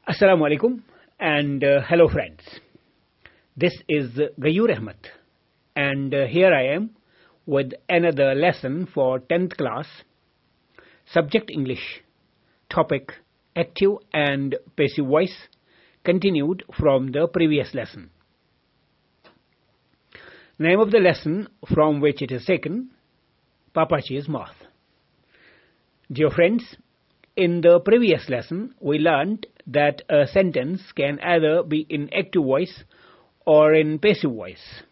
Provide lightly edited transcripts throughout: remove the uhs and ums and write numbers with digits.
Assalamu alaikum and hello friends. This is Gayoor and here I am with another lesson for 10th class, subject English, topic active and passive voice, continued from the previous lesson. Name of the lesson from which it is taken, Pappachi's Moth. Dear friends, in the previous lesson we learnt that a sentence can either be in active voice or in passive voice.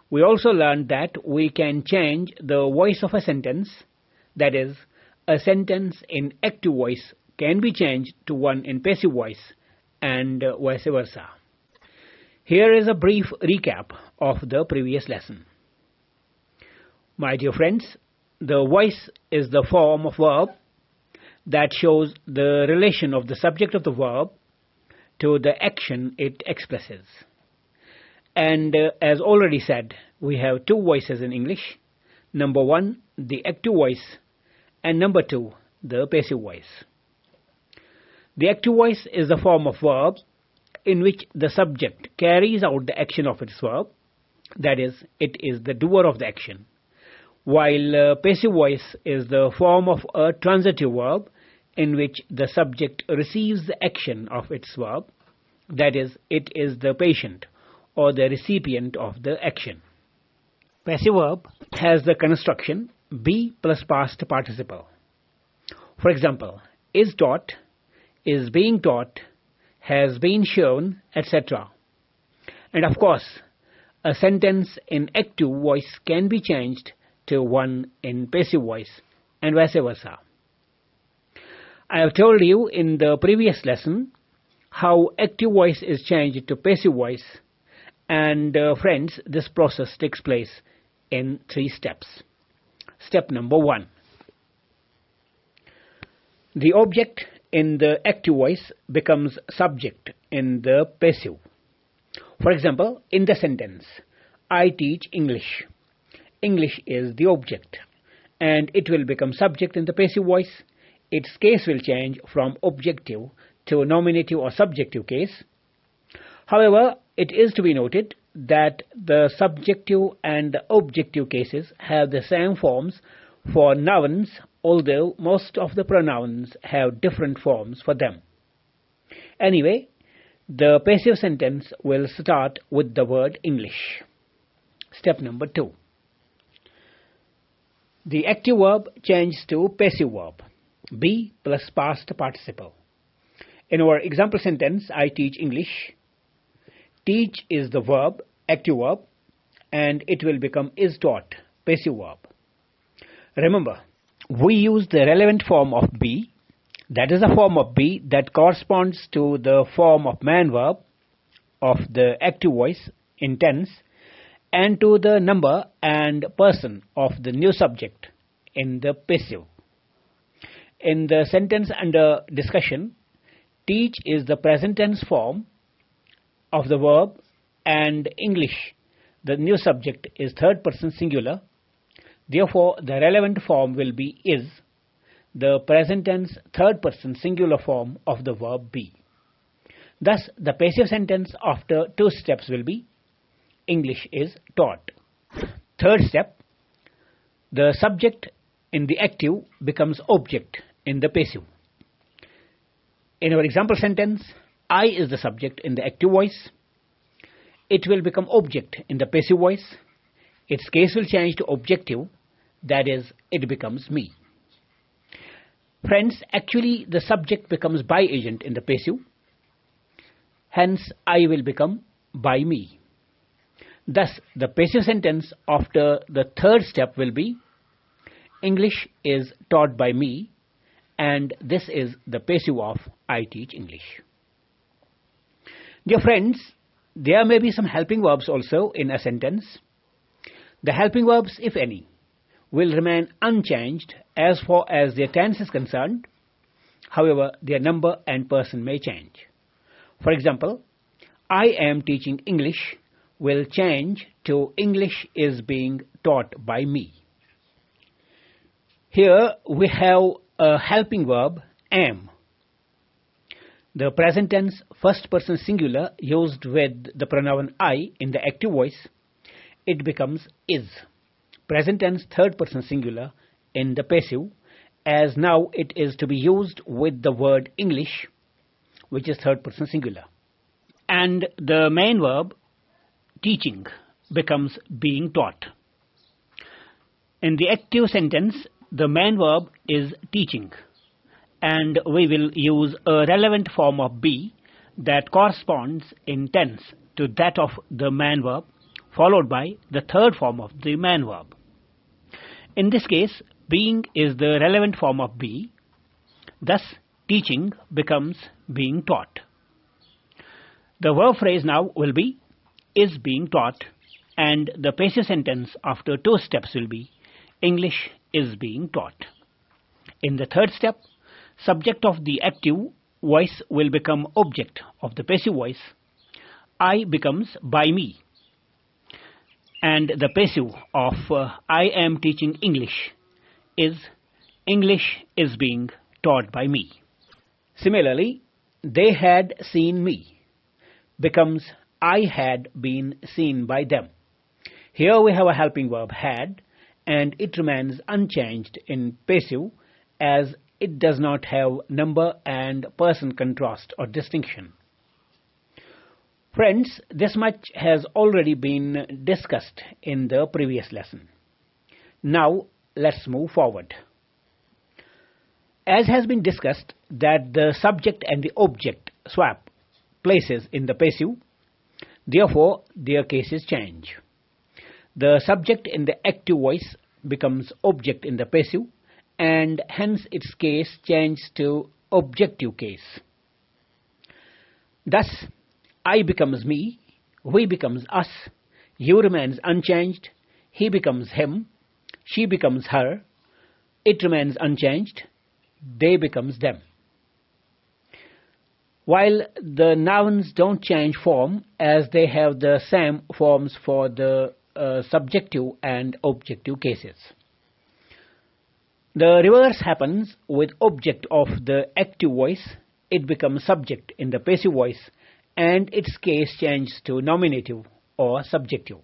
We also learned that we can change the voice of a sentence, that is, a sentence in active voice can be changed to one in passive voice and vice versa. Here is a brief recap of the previous lesson. My dear friends, the voice is the form of verb that shows the relation of the subject of the verb to the action it expresses. And as already said, we have two voices in English. Number one, the active voice, and number two, the passive voice. The active voice is the form of verb in which the subject carries out the action of its verb, that is, it is the doer of the action, while passive voice is the form of a transitive verb in which the subject receives the action of its verb, that is, it is the patient or the recipient of the action. Passive verb has the construction be plus past participle. For example, is taught, is being taught, has been shown, etc. And of course, a sentence in active voice can be changed to one in passive voice and vice versa. I have told you in the previous lesson how active voice is changed to passive voice, and friends, this process takes place in 3 steps. Step number 1. The object in the active voice becomes subject in the passive. For example, in the sentence, I teach English. English is the object, and it will become subject in the passive voice. Its case will change from objective to nominative or subjective case. However, it is to be noted that the subjective and the objective cases have the same forms for nouns, although most of the pronouns have different forms for them. Anyway, the passive sentence will start with the word English. Step number 2. The active verb changes to passive verb, be plus past participle. In our example sentence, I teach English. Teach is the verb, active verb, and it will become is taught, passive verb. Remember, we use the relevant form of be, that is a form of be that corresponds to the form of man verb of the active voice in tense, and to the number and person of the new subject in the passive. In the sentence under discussion, teach is the present tense form of the verb, and English, the new subject, is third person singular. Therefore, the relevant form will be is, the present tense third person singular form of the verb be. Thus, the passive sentence after 2 steps will be English is taught. Third step, the subject in the active becomes object in the passive. In our example sentence, I is the subject in the active voice. It will become object in the passive voice. Its case will change to objective, that is, it becomes me. Friends, actually the subject becomes by agent in the passive. Hence, I will become by me. Thus, the passive sentence after the third step will be English is taught by me, and this is the passive of I teach English. Dear friends, there may be some helping verbs also in a sentence. The helping verbs, if any, will remain unchanged as far as their tense is concerned. However, their number and person may change. For example, I am teaching English will change to English is being taught by me. Here we have a helping verb am. The present tense first person singular used with the pronoun I in the active voice, it becomes is. Present tense third person singular in the passive, as now it is to be used with the word English, which is third person singular. And the main verb teaching becomes being taught. In the active sentence, the main verb is teaching, and we will use a relevant form of be that corresponds in tense to that of the main verb, followed by the third form of the main verb. In this case, being is the relevant form of be, thus teaching becomes being taught. The verb phrase now will be is being taught, and the passive sentence after two steps will be English is being taught. In the third step, subject of the active voice will become object of the passive voice. I becomes by me, and the passive of I am teaching English is being taught by me. Similarly, they had seen me becomes I had been seen by them. Here we have a helping verb had, and it remains unchanged in passive as it does not have number and person contrast or distinction. Friends, this much has already been discussed in the previous lesson. Now let's move forward. As has been discussed that the subject and the object swap places in the passive, therefore their cases change. The subject in the active voice becomes object in the passive, and hence its case changes to objective case. Thus, I becomes me, we becomes us, you remains unchanged, he becomes him, she becomes her, it remains unchanged, they becomes them. While the nouns don't change form as they have the same forms for the subjective and objective cases. The reverse happens with object of the active voice. It becomes subject in the passive voice, and its case changes to nominative or subjective.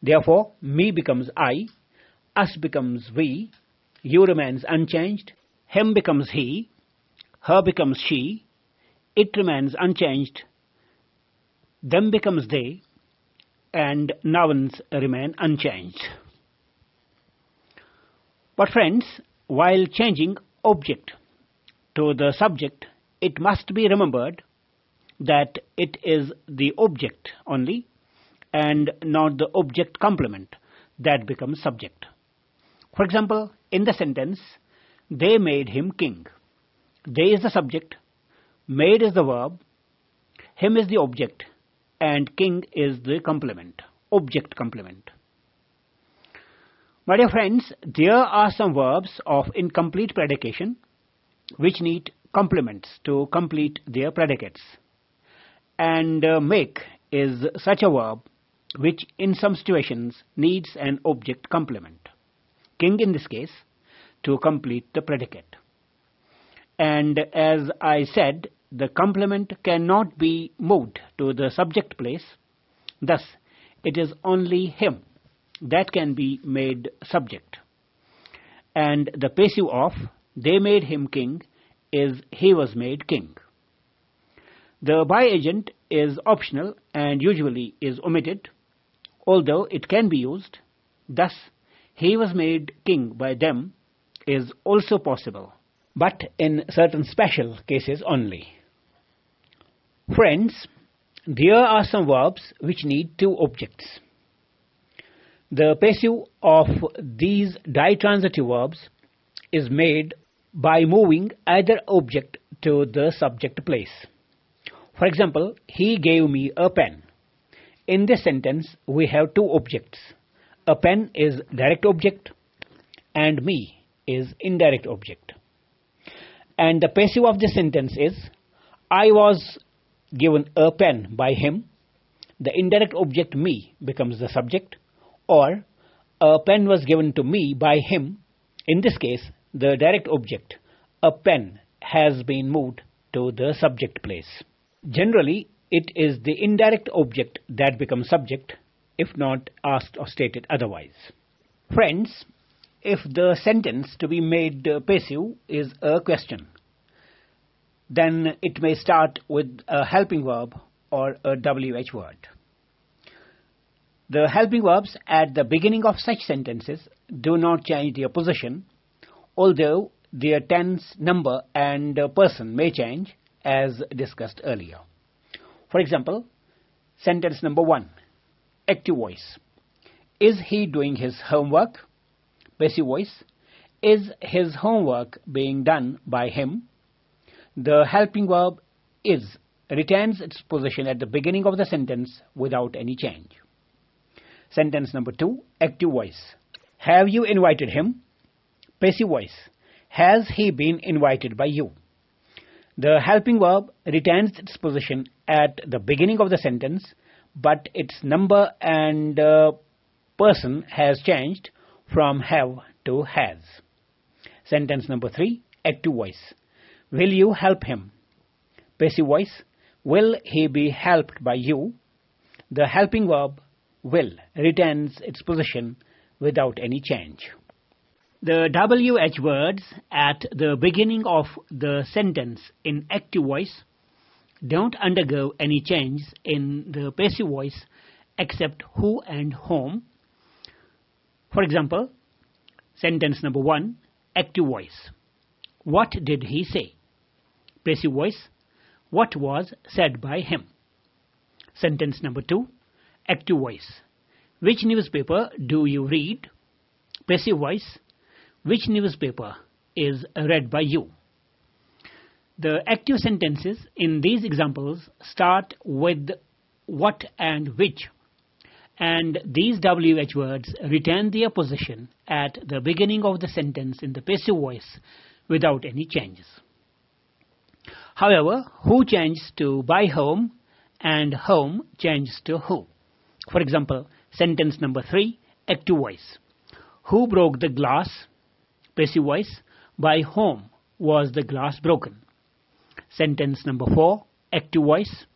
Therefore, me becomes I, us becomes we, you remains unchanged, him becomes he, her becomes she, it remains unchanged, them becomes they, and nouns remain unchanged. But friends, while changing object to the subject, it must be remembered that it is the object only and not the object complement that becomes subject. For example, in the sentence, they made him king. They is the subject, made is the verb, him is the object, and king is the complement, object complement. My dear friends, there are some verbs of incomplete predication which need complements to complete their predicates. And make is such a verb which in some situations needs an object complement. King in this case to complete the predicate. And as I said, the complement cannot be moved to the subject place. Thus, it is only him that can be made subject. And the passive of they made him king is he was made king. The by agent is optional and usually is omitted, although it can be used. Thus, he was made king by them is also possible, but in certain special cases only. Friends, there are some verbs which need two objects. The passive of these ditransitive verbs is made by moving either object to the subject place. For example, he gave me a pen. In this sentence, we have two objects. A pen is direct object and me is indirect object. And the passive of this sentence is, I was given a pen by him. The indirect object me becomes the subject, or a pen was given to me by him. In this case, the direct object, a pen, has been moved to the subject place. Generally, it is the indirect object that becomes subject, if not asked or stated otherwise. Friends, if the sentence to be made passive is a question, then it may start with a helping verb or a WH word. The helping verbs at the beginning of such sentences do not change their position, although their tense, number and person may change, as discussed earlier. For example, sentence number 1, active voice. Is he doing his homework? Passive voice. Is his homework being done by him? The helping verb is retains its position at the beginning of the sentence without any change. Sentence number 2, active voice. Have you invited him? Passive voice. Has he been invited by you? The helping verb retains its position at the beginning of the sentence, but its number and person has changed from have to has. Sentence number 3, active voice. Will you help him? Passive voice. Will he be helped by you? The helping verb will retains its position without any change. The WH words at the beginning of the sentence in active voice don't undergo any change in the passive voice except who and whom. For example, sentence number 1, active voice. What did he say? Passive voice. What was said by him? Sentence number 2, active voice. Which newspaper do you read? Passive voice. Which newspaper is read by you? The active sentences in these examples start with what and which, and these WH words retain their position at the beginning of the sentence in the passive voice without any changes. However, who changes to by whom and whom changes to who. For example, sentence number 3, active voice. Who broke the glass? Passive voice. By whom was the glass broken? Sentence number 4, active voice.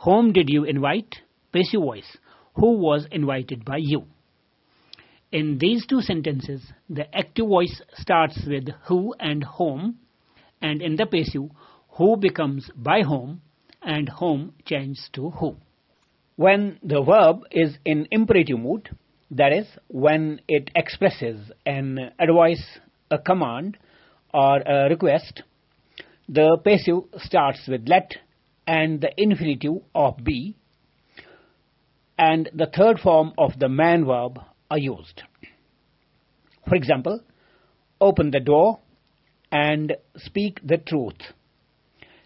Whom did you invite? Passive voice. Who was invited by you? In these two sentences, the active voice starts with who and whom, and in the passive, who becomes by whom and whom changes to who. When the verb is in imperative mood, that is, when it expresses an advice, a command, or a request, the passive starts with let and the infinitive of be, and the third form of the man verb are used. For example, open the door and speak the truth.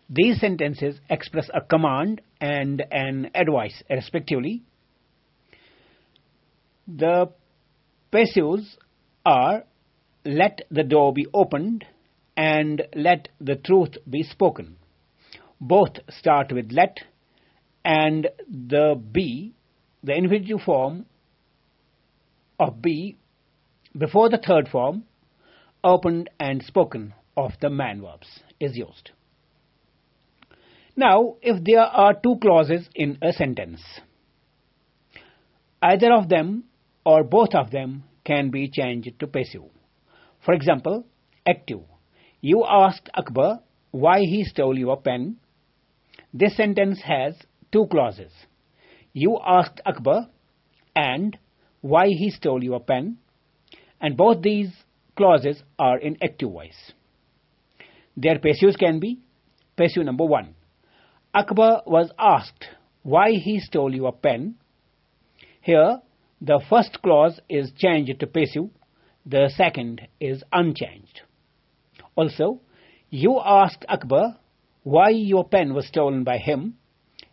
These sentences express a command and an advice respectively. The passives are let the door be opened and let the truth be spoken. Both start with let, and the be, the infinitive form of be, before the third form, opened and spoken, of the man verbs is used. Now, if there are two clauses in a sentence, either of them or both of them can be changed to passive. For example, active. You asked Akbar why he stole your pen. This sentence has two clauses. You asked Akbar and why he stole your pen, and both these clauses are in active voice. Their passives can be passive number 1. Akbar was asked why he stole your pen. Here, the first clause is changed to passive, the second is unchanged. Also, you asked Akbar why your pen was stolen by him.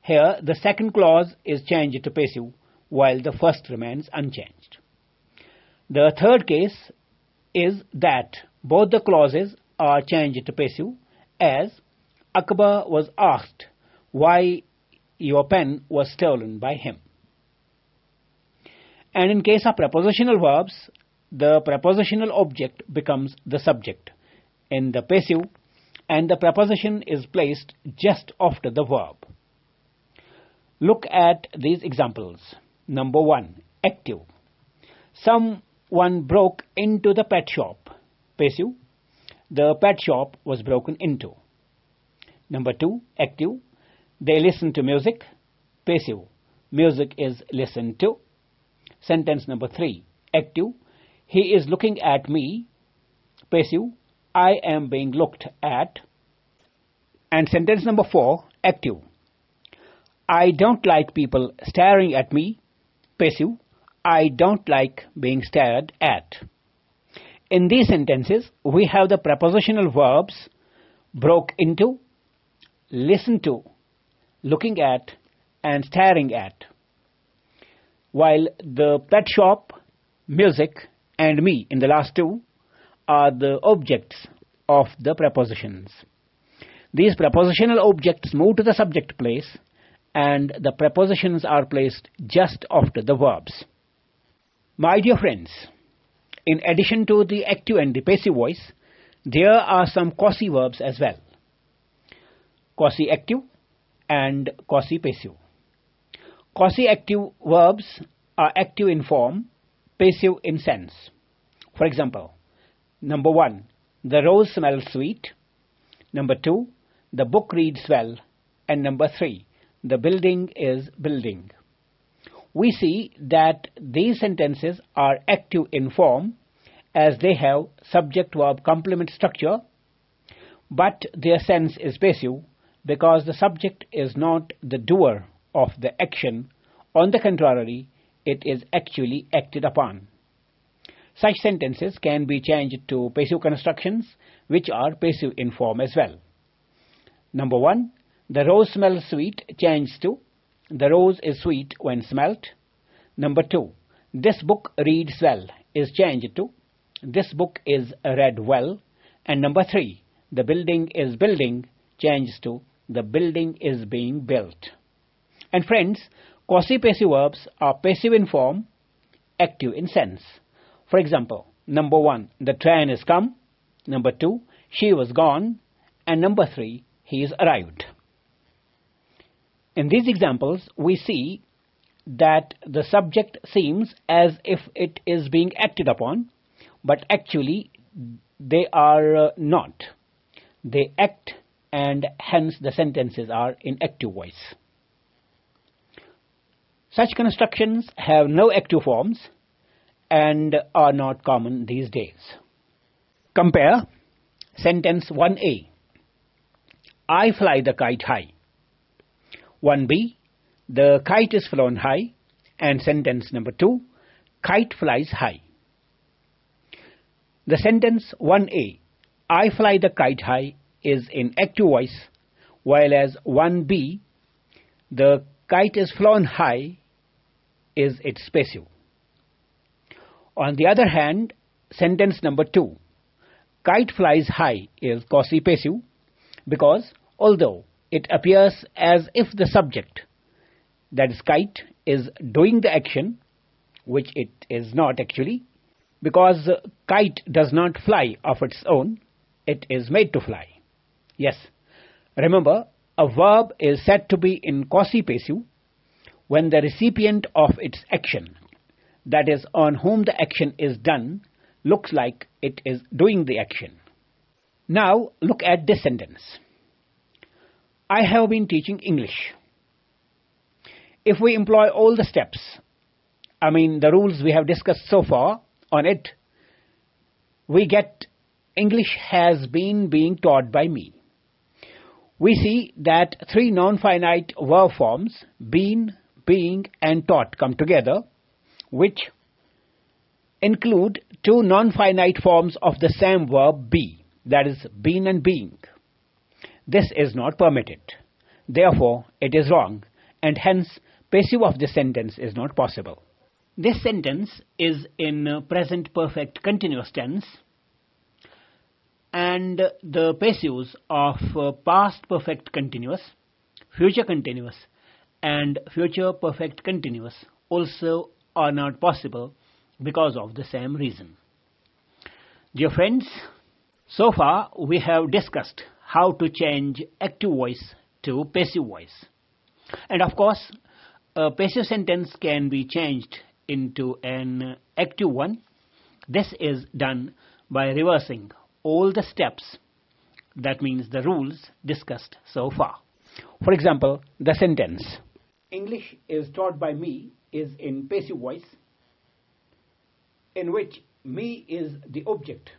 Here, the second clause is changed to passive, while the first remains unchanged. The third case is that both the clauses are changed to passive, as Akbar was asked why your pen was stolen by him. And in case of prepositional verbs, the prepositional object becomes the subject in the passive, and the preposition is placed just after the verb. Look at these examples. Number 1, active. Someone broke into the pet shop. Passive. The pet shop was broken into. Number 2, active. They listen to music. Passive. Music is listened to. Sentence number 3, active. He is looking at me. Passive. I am being looked at. And sentence number 4, active. I don't like people staring at me. Passive. I don't like being stared at. In these sentences, we have the prepositional verbs broke into, listen to, looking at, and staring at, while the pet shop, music, and me in the last two are the objects of the prepositions. These prepositional objects move to the subject place, and the prepositions are placed just after the verbs. My dear friends, in addition to the active and the passive voice, there are some quasi-verbs as well. Quasi-active and quasi-passive. Quasi-active verbs are active in form, passive in sense. For example, number 1, the rose smells sweet. Number 2, the book reads well. And number 3, the building is building. We see that these sentences are active in form as they have subject-verb complement structure, but their sense is passive because the subject is not the doer of the action. On the contrary, it is actually acted upon. Such sentences can be changed to passive constructions, which are passive in form as well. Number 1, the rose smells sweet changed to the rose is sweet when smelt. Number 2, this book reads well is changed to this book is read well. And number 3, the building is building changed to the building is being built. And friends, quasi-passive verbs are passive in form, active in sense. For example, number 1, the train is come. Number 2, she was gone. And number 3, he is arrived. In these examples, we see that the subject seems as if it is being acted upon, but actually they are not. They act, and hence the sentences are in active voice. Such constructions have no active forms and are not common these days. Compare sentence 1A. I fly the kite high. 1B. The kite is flown high. And sentence number 2. Kite flies high. The sentence 1A, I fly the kite high, is in active voice, while as 1B, the kite is flown high, is its passive. On the other hand, sentence number 2, kite flies high, is quasi-passive, because although it appears as if the subject, that is kite, is doing the action, which it is not actually, because kite does not fly of its own, it is made to fly. Yes, remember, a verb is said to be in quasi-passive when the recipient of its action, that is, on whom the action is done, looks like it is doing the action. Now, look at this sentence. I have been teaching English. If we employ all the steps, the rules we have discussed so far on it, we get English has been being taught by me. We see that 3 non-finite verb forms, been, being, and taught come together, which include 2 non-finite forms of the same verb be, that is, been and being. This is not permitted. Therefore, it is wrong, and hence, passive of this sentence is not possible. This sentence is in present perfect continuous tense, and the passives of past perfect continuous, future continuous, and future perfect continuous also are not possible because of the same reason. Dear friends, so far we have discussed how to change active voice to passive voice. And of course, a passive sentence can be changed into an active one. This is done by reversing all the steps, that means the rules discussed so far. For example, the sentence English is taught by me is in passive voice, in which me is the object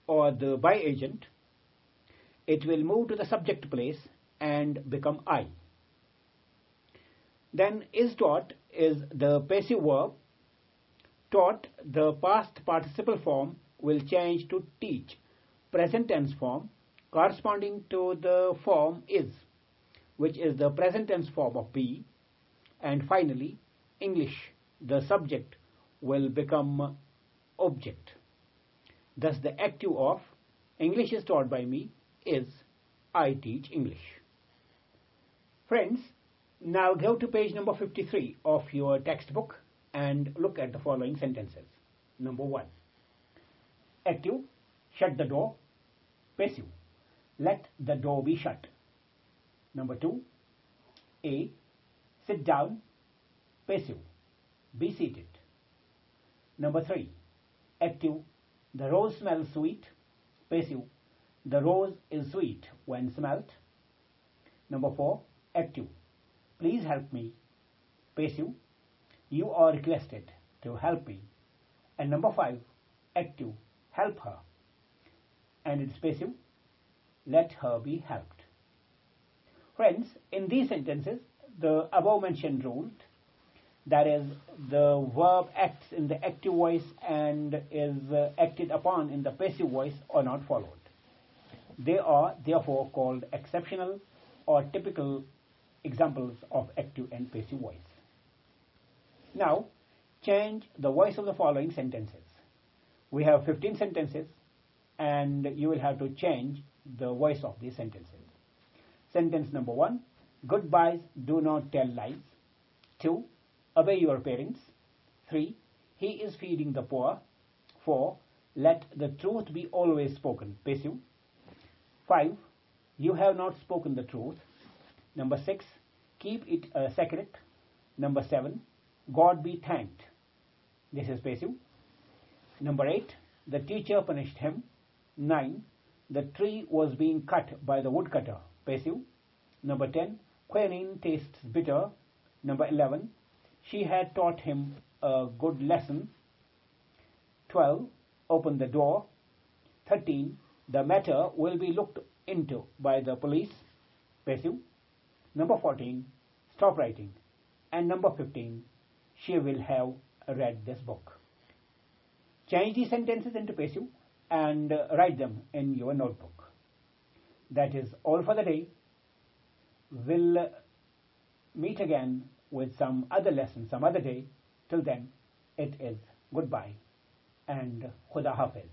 or the by agent. It will move to the subject place and become I. Then is taught is the passive verb. Taught, the past participle form, will change to teach, present tense form, corresponding to the form is, which is the present tense form of be. And finally, English, the subject, will become object. Thus the active of English is taught by me is I teach English. Friends, now go to page number 53 of your textbook and look at the following sentences. Number 1. Active, shut the door. Passive, let the door be shut. Number 2. A, sit down. Passive, be seated. Number 3. Active, the rose smells sweet. Passive, the rose is sweet when smelt. Number 4. Active, please help me. Passive, you are requested to help me. And number 5. Active, help her. And it's passive, let her be helped. Friends, in these sentences, the above mentioned rule, that is, the verb acts in the active voice and is acted upon in the passive voice, are not followed. They are therefore called exceptional or typical examples of active and passive voice. Now, change the voice of the following sentences. We have 15 sentences, and you will have to change the voice of these sentences. Sentence number 1, goodbyes do not tell lies. 2, obey your parents. 3, he is feeding the poor. 4, let the truth be always spoken. Passive. 5, you have not spoken the truth. Number 6, keep it a secret. Number 7, God be thanked. This is passive. Number 8, the teacher punished him. 9, the tree was being cut by the woodcutter. Passive. Number 10, quinine tastes bitter. Number 11, she had taught him a good lesson. 12, open the door. 13, the matter will be looked into by the police. Passive. Number 14, stop writing. And number 15, she will have read this book. Change these sentences into passive and write them in your notebook. That is all for the day. We'll meet again with some other lesson some other day. Till then, it is goodbye and Khuda Hafiz.